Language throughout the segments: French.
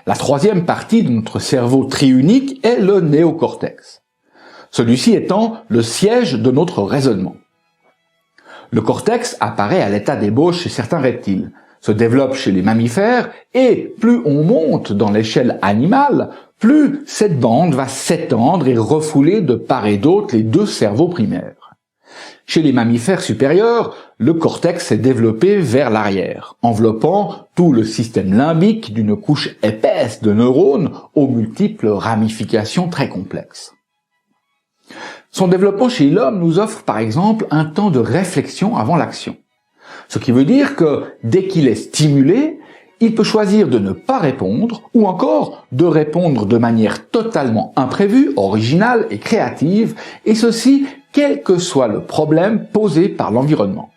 La troisième partie de notre cerveau triunique est le néocortex. Celui-ci étant le siège de notre raisonnement. Le cortex apparaît à l'état d'ébauche chez certains reptiles, se développe chez les mammifères, et plus on monte dans l'échelle animale, plus cette bande va s'étendre et refouler de part et d'autre les deux cerveaux primaires. Chez les mammifères supérieurs, le cortex s'est développé vers l'arrière, enveloppant tout le système limbique d'une couche épaisse de neurones aux multiples ramifications très complexes. Son développement chez l'homme nous offre par exemple un temps de réflexion avant l'action. Ce qui veut dire que dès qu'il est stimulé, il peut choisir de ne pas répondre ou encore de répondre de manière totalement imprévue, originale et créative, et ceci quel que soit le problème posé par l'environnement.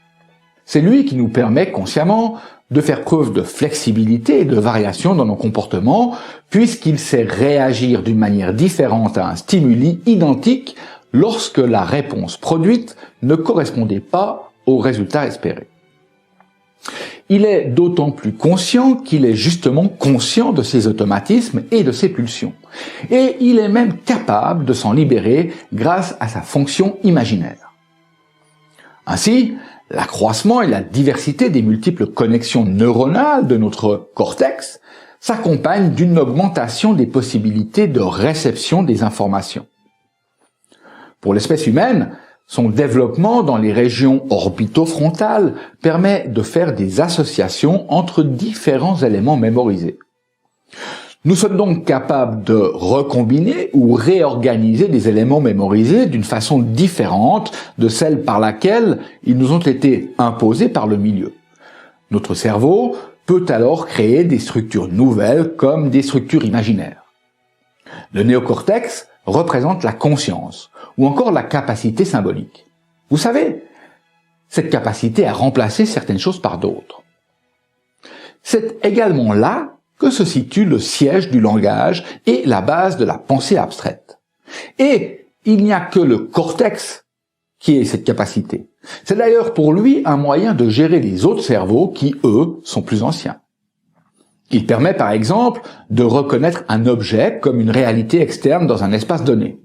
C'est lui qui nous permet consciemment de faire preuve de flexibilité et de variation dans nos comportements, puisqu'il sait réagir d'une manière différente à un stimuli identique lorsque la réponse produite ne correspondait pas au résultat espéré. Il est d'autant plus conscient qu'il est justement conscient de ses automatismes et de ses pulsions. Et il est même capable de s'en libérer grâce à sa fonction imaginaire. Ainsi, l'accroissement et la diversité des multiples connexions neuronales de notre cortex s'accompagnent d'une augmentation des possibilités de réception des informations. Pour l'espèce humaine, son développement dans les régions orbitofrontales permet de faire des associations entre différents éléments mémorisés. Nous sommes donc capables de recombiner ou réorganiser des éléments mémorisés d'une façon différente de celle par laquelle ils nous ont été imposés par le milieu. Notre cerveau peut alors créer des structures nouvelles comme des structures imaginaires. Le néocortex représente la conscience ou encore la capacité symbolique. Vous savez, cette capacité à remplacer certaines choses par d'autres. C'est également là que se situe le siège du langage et la base de la pensée abstraite. Et il n'y a que le cortex qui ait cette capacité. C'est d'ailleurs pour lui un moyen de gérer les autres cerveaux qui, eux, sont plus anciens. Il permet par exemple de reconnaître un objet comme une réalité externe dans un espace donné.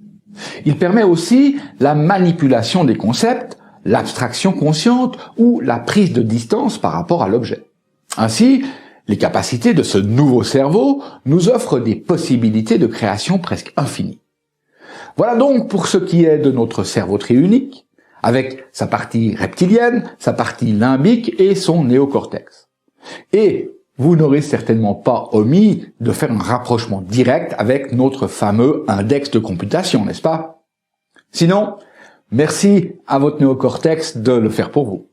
Il permet aussi la manipulation des concepts, l'abstraction consciente ou la prise de distance par rapport à l'objet. Ainsi, les capacités de ce nouveau cerveau nous offrent des possibilités de création presque infinies. Voilà donc pour ce qui est de notre cerveau triunique, avec sa partie reptilienne, sa partie limbique et son néocortex. Et vous n'aurez certainement pas omis de faire un rapprochement direct avec notre fameux index de computation, n'est-ce pas? Sinon, merci à votre néocortex de le faire pour vous.